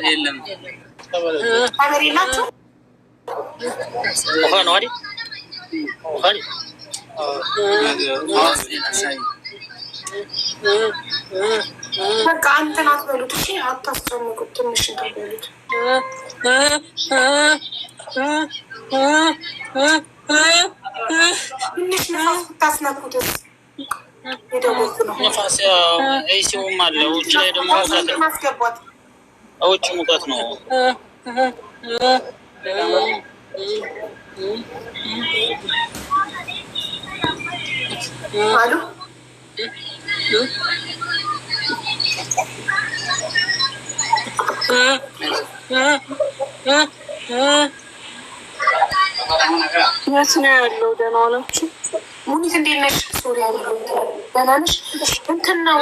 የለም ሀገር የላቸው ውሃ ነው አይደል? በቃ አንተን አትበሉት እሺ፣ አታስጨንቁት። ትንሽ በሉት። ትንሽ ነፋስ ብታስነኩትስ? የደወልኩ ነው። ነፋስ ኤሲውም አለ። ውጭ ላይ ደግሞ ማስገባት ውጭ ሙቀት ነው። አሉ የት ነው ያለው? ደህና ናችሁ? ሙኒት እንዴት ነሽ? ሶሪ ደህና ነሽ? እንትን ነው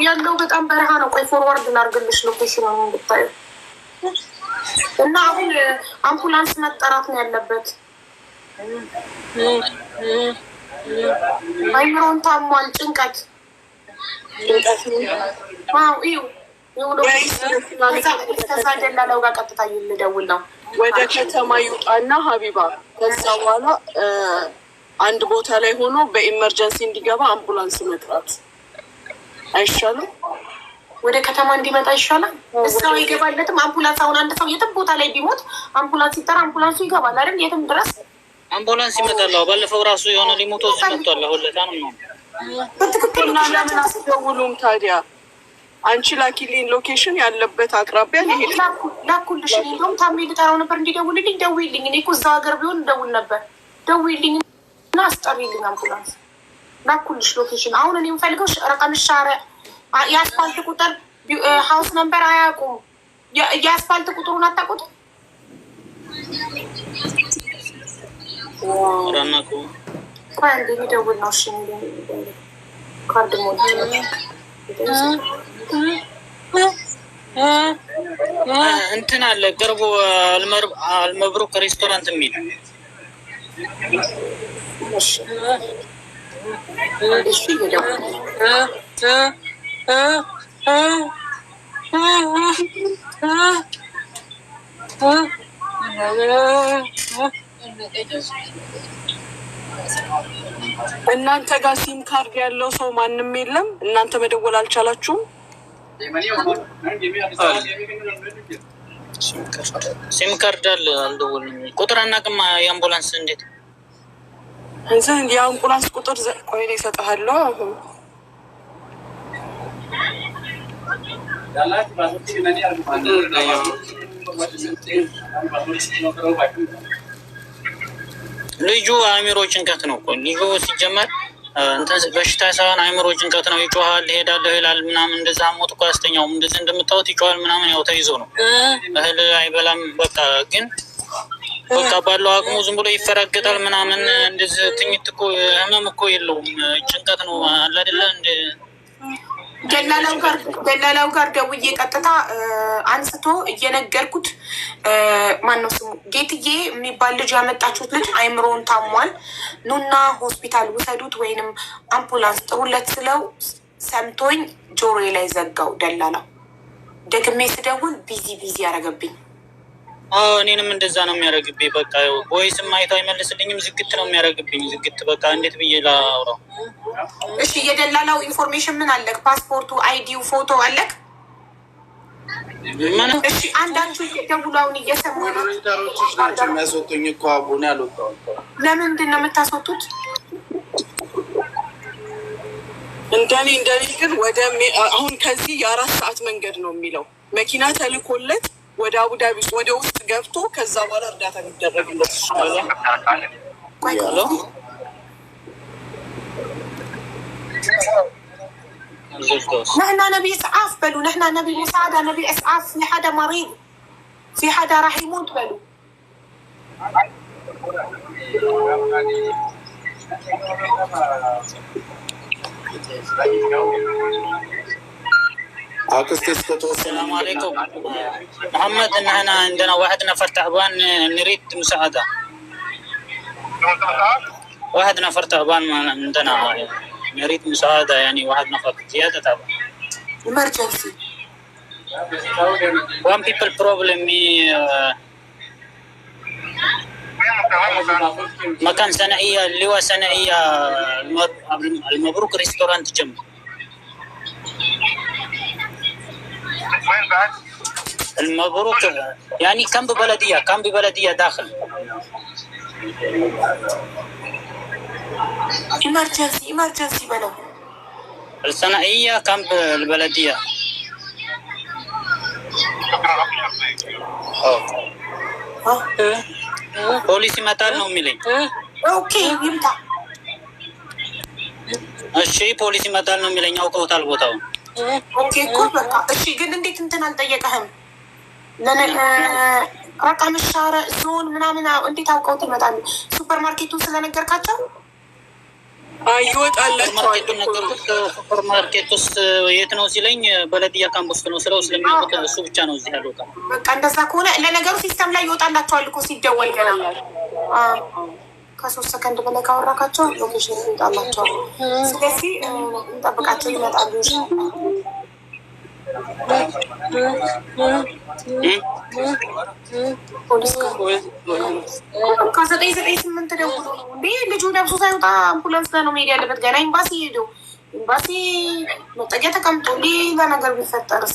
ያለው በጣም በረሃ ነው። ቆይ ፎርዋርድ እናድርግልሽ ሎኬሽኑን እንድታዩ እና አሁን አምቡላንስ መጠራት ነው ያለበት። አይምሮን ታሟል። ጭንቀት ደላላው ጋር ቀጥታ ልደውል ነው። ወደ ከተማ ይውጣና ሀቢባ ከዛ በኋላ አንድ ቦታ ላይ ሆኖ በኢመርጀንሲ እንዲገባ አምቡላንስ መጥራት አይሻልም? ወደ ከተማ እንዲመጣ ይሻላል። እዛው ይገባለትም አምቡላንስ። አሁን አንድ ሰው የትም ቦታ ላይ ቢሞት አምቡላንስ ይጠራ፣ አምቡላንሱ ይገባል አይደል? የትም ድረስ አምቡላንስ ይመጣል። ባለፈው ራሱ የሆነ ሊሞቶ መጥቷል። ሁለታን ነው በትክክል። ለምን አስደውሉም ታዲያ? አንቺ ላኪልኝ ሎኬሽን ያለበት አቅራቢያ ሊሄድ ላኩልሽ። እንደውም ታሜ ልጠራው ነበር እንዲደውልልኝ። ደውይልኝ። እኔ እኮ እዛው ሀገር ቢሆን ደውል ነበር። ደውይልኝ እና አስጠሪልኝ አምቡላንስ። ላኩልሽ ሎኬሽን። አሁን እኔ የምፈልገው ረቀምሻረ የአስፋልት ቁጥር ሀውስ ነምበር አያውቁም። የአስፋልት ቁጥሩን አታውቁትም? አንድ የሚደውል ነው። እሺ ካርድ ሞል እንትን አለ ቅርቡ አልመብሩክ ሬስቶራንት የሚል እናንተ ጋር ሲም ካርድ ያለው ሰው ማንም የለም? እናንተ መደወል አልቻላችሁም? ሲም ካርድ አለ አልደወልንም። ቁጥር አናውቅም። የአምቡላንስ እንዴት የአምቡላንስ ቁጥር ቆይ እኔ እሰጥሃለሁ። ልጁ አእምሮ ጭንቀት ነው እኮ ልጁ ሲጀመር እንትን በሽታ ሳይሆን አእምሮ ጭንቀት ነው። ይጮሃል፣ ይሄዳለሁ ይላል ምናምን። እንደዛ ሞት እኮ ያስተኛውም እንደዚህ እንደምታወት ይጮሃል ምናምን። ያው ተይዞ ነው እህል አይበላም። በቃ ግን በቃ ባለው አቅሙ ዝም ብሎ ይፈራገጣል ምናምን። እንደዚህ ትኝት እኮ ህመም እኮ የለውም። ጭንቀት ነው አለ አይደለ? እንደ ደላላው ጋር ደውዬ ቀጥታ አንስቶ እየነገርኩት ማነው ስሙ ጌትዬ የሚባል ልጅ ያመጣችሁት ልጅ አይምሮውን ታሟል፣ ኑና ሆስፒታል ውሰዱት ወይንም አምቡላንስ ጥሩለት ስለው ሰምቶኝ ጆሮዬ ላይ ዘጋው። ደላላው ደግሜ ስደውል ቢዚ ያደረገብኝ። እኔንም እንደዛ ነው የሚያደርግብኝ። በቃ ቦይስም አይቶ አይመልስልኝም። ዝግት ነው የሚያደርግብኝ። ዝግት በቃ እንዴት ብዬ ላውራው? እሺ የደላላው ኢንፎርሜሽን ምን አለክ? ፓስፖርቱ፣ አይዲው፣ ፎቶ አለክ? እሺ አንዳንቹ ደውላውን እየሰሙ ነው የሚያስወጡኝ እኮ አቡነ አልወጣሁም። ለምንድን ነው የምታስወጡት? እንደኔ ግን ወደ አሁን ከዚህ የ4 ሰዓት መንገድ ነው የሚለው መኪና ተልኮለት ወደ አቡዳቢ ውስጥ ወደ ውስጥ ገብቶ ከዛ በኋላ እርዳታ የሚደረግለት نحن نبي إسعاف بلو، نحن نبي مساعدة، نبي إسعاف في حدا مريض، في حدا راح يموت بلو. السلام عليكم محمد. نحن عندنا واحد نفر تعبان نريد مساعدة. واحد نفر تعبان عندنا نريد مساعدة، يعني واحد نفر زيادة تعبان. emergency. one people problem مكان ثنائية اللواء ثنائية المبروك ريستورانت جنب. المبروك يعني كامب بلدية داخل. إمرجنسي بلو. الثنائية كامب البلدية. ፖሊስ ይመጣል ነው የሚለኝ። ኦኬ ይምጣ። እሺ ፖሊስ ይመጣል ነው የሚለኝ። አውቀውታል ቦታውን። ኦኬ እኮ በቃ እሺ። ግን እንዴት እንትን አልጠየቀህም? ረቃም ሻረ ዞን ምናምን እንዴት አውቀውት ይመጣሉ? ሱፐር ማርኬቱን ስለነገርካቸው ይወጣላቸዋል። ሱፐር ማርኬት ውስጥ የት ነው ሲለኝ በለድያ ካምፕ ውስጥ ነው ስለው ስለሚያውቁት እሱ ብቻ ነው እዚህ ያለው። በቃ እንደዛ ከሆነ ለነገሩ ሲስተም ላይ ይወጣላቸዋል እኮ ሲደወል ገና ከ3 ሰከንድ በላይ ካወራካቸው ሎኬሽን ይወጣላቸዋል። ስለዚህ እንጠብቃቸው ይመጣሉ። ከ998 ደውሎ እንዴ ልጁ ለብሶ ሳይወጣ አምቡላንስ ጋር ነው መሄድ ያለበት። ገና ኤምባሲ ሄዶ ኤምባሲ መጠጊያ ተቀምጦ ሌላ ነገር ቢፈጠርስ?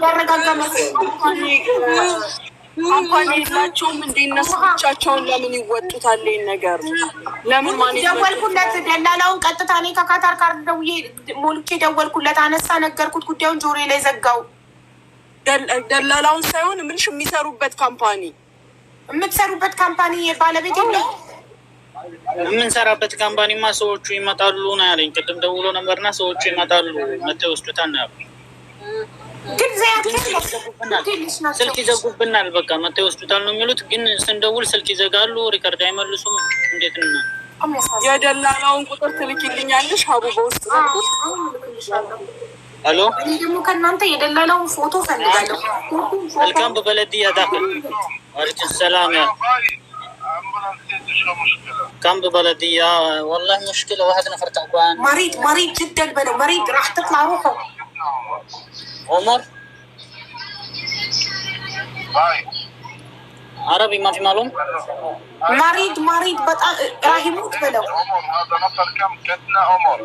ያረጋጋ ካምፓኒ የላቸውም እንደ እነሱ ብቻቸውን ለምን ይወጡታል? ነገር ለምን ማለት ደወልኩለት፣ ደላላውን ቀጥታ እኔ ከካታር ካርድ ደውዬ ሞልቼ ደወልኩለት፣ አነሳ፣ ነገርኩት፣ ጉዳዩን ጆሮዬ ላይ ዘጋው። ደላላውን ሳይሆን ምንሽ የሚሰሩበት ካምፓኒ የምትሰሩበት ካምፓኒ ባለቤት የለው። የምንሰራበት ካምፓኒማ ሰዎቹ ይመጣሉ ነው ያለኝ። ቅድም ደውሎ ነበርና ሰዎቹ ይመጣሉ መተው ይወስዱታል ነው ያሉኝ። ግን ስልክ ይዘጉብናል። በቃ መተው ይወስዱታል ነው የሚሉት። ግን ስንደውል ስልክ ይዘጋሉ፣ ሪከርድ አይመልሱም። እንዴት ነው? የደላላውን ቁጥር ትልኪልኛለሽ? ሀቡ በውስጥ ሄሎ፣ እኔ ደግሞ ከእናንተ የደላላውን ፎቶ ፈልጋለሁ። الكامب بلدية داخل. وعليكم السلام يا كامب بلدية. والله مشكلة، واحد نفر تعبان مريض جدا بلو، مريض راح تطلع روحه. عمر عربي ما في معلوم. مريض بطل راح يموت بلو. هذا نفر كم كتنا عمر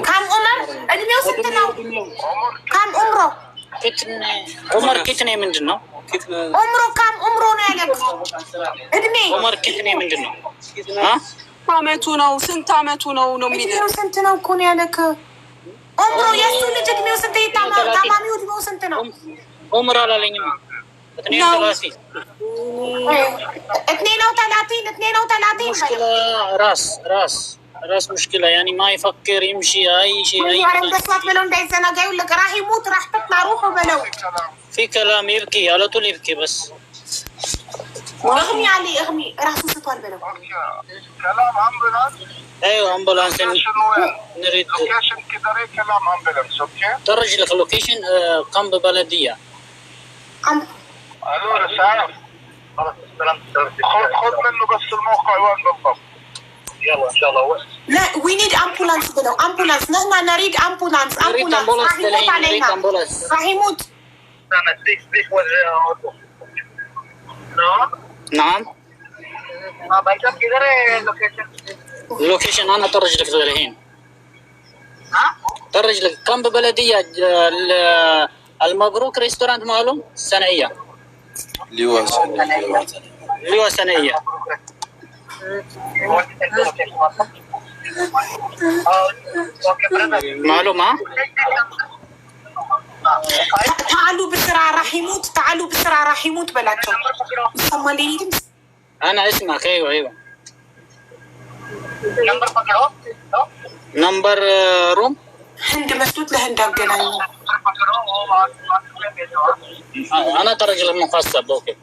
كم عمر؟ ادميو ست ነው። كم عمره؟ عمر كتني ምንድን ነው? عمره كم عمره ነው ያለክ? እድሜ عمر كتني ምንድን ነው? አመቱ ነው? ስንት አመቱ ነው የሚለው? እድሜው ስንት ነው እኮ ነው ያለክ? عمره የሱ ልጅ እድሜው ስንት ታማሚው እድሜው ስንት ነው? عمر አላለኝም። اثنين وثلاثين. مشكلة راس مشكلة يعني ما يفكر يمشي أي شيء راح يموت، راح تطلع روحه بلو. في كلام يبكي على طول يبكي بس. اغمي عليه، اغمي راسه سطوال بلو. كلام امبولانس. ايوه امبولانس نريد لوكيشن كده كلام امبولانس. اوكي درج لك لوكيشن كامب بلدية. الو رسالة. خذ منه بس الموقع وين بالضبط. يلا ان شاء الله. لا وي نيد امبولانس بلو، امبولانس نحن نريد امبولانس. راح يموت. نعم اللوكيشن انا اترج لك الحين. اترج لك كامب بلدية المبروك ريستورانت معلوم ثنائية. لواء ثنائية. معلوم ها؟ تعالوا بسرعة راح يموت، تعالوا بسرعة راح يموت بلاتهم. أنا اسمك. أيوة نمبر روم هند مسدود لهند أقلاني. أنا ترى رجل مخصب. أوكي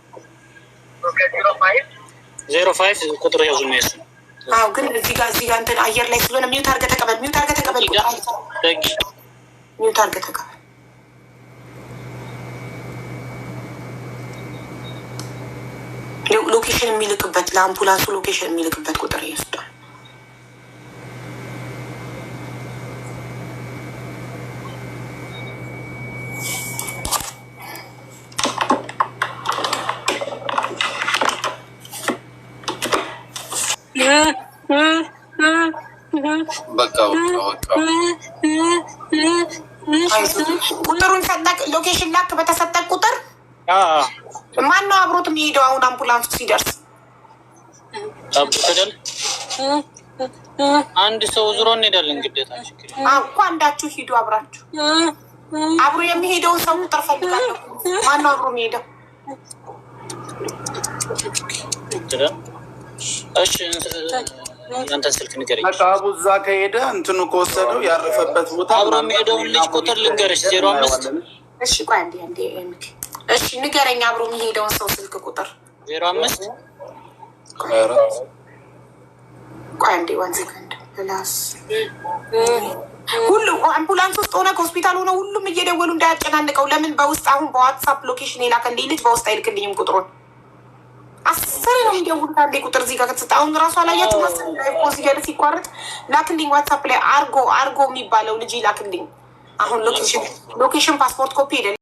05 ቁጥር ያዙ ነው እሱ። አዎ ግን እዚህ ጋር እንትን አየር ላይ ስለሆነ ሚውት አድርገህ ተቀበል። ሚውት አድርገህ ተቀበል። ሎኬሽን የሚልክበት ለአምቡላንሱ ሎኬሽን የሚልክበት ቁጥር ይወስዳል። በቃ ቁጥሩን ሰጠቅ፣ ሎኬሽን ላክ። በተሰጠቅ ቁጥር ማን ነው አብሮት የሚሄደው? አሁን አምቡላንሱ ሲደርስ ታብተደል አንድ ሰው ዙሮ እንሄዳለን። ግዴታ እኮ አንዳችሁ ሂዱ አብራችሁ። አብሮ የሚሄደውን ሰው ቁጥር ፈልጋለሁ። ማን ነው አብሮ የሚሄደው? እሺ አንተ ስልክ ንገረኝ። አቡ እዛ ከሄደ እንትኑ ከወሰደው ያረፈበት ቦታ አብሮ የሚሄደውን ልጅ ቁጥር ልንገርሽ። 05 እሺ ቆይ አንዴ እሺ ንገረኝ። አብሮ የሚሄደውን ሰው ስልክ ቁጥር 05 ቆይ አንዴ 1 ሰከንድ ፕላስ ሁሉ አምቡላንስ ውስጥ ሆነ ከሆስፒታል ሆነ ሁሉም እየደወሉ እንዳያጨናንቀው። ለምን በውስጥ አሁን በዋትሳፕ ሎኬሽን የላከልኝ ልጅ በውስጥ አይልክልኝም ቁጥሩን። 10 ነው የሚደውሉት። አንዴ ቁጥር እዚህ ጋር ከተሰጠ አሁን ራሱ አላያችሁ መሰለኝ ላይ ፖዝ እያለ ሲቋረጥ ላክልኝ ዋትሳፕ ላይ አርጎ የሚባለው ልጅ ይላክልኝ። አሁን ሎኬሽን ፓስፖርት ኮፒ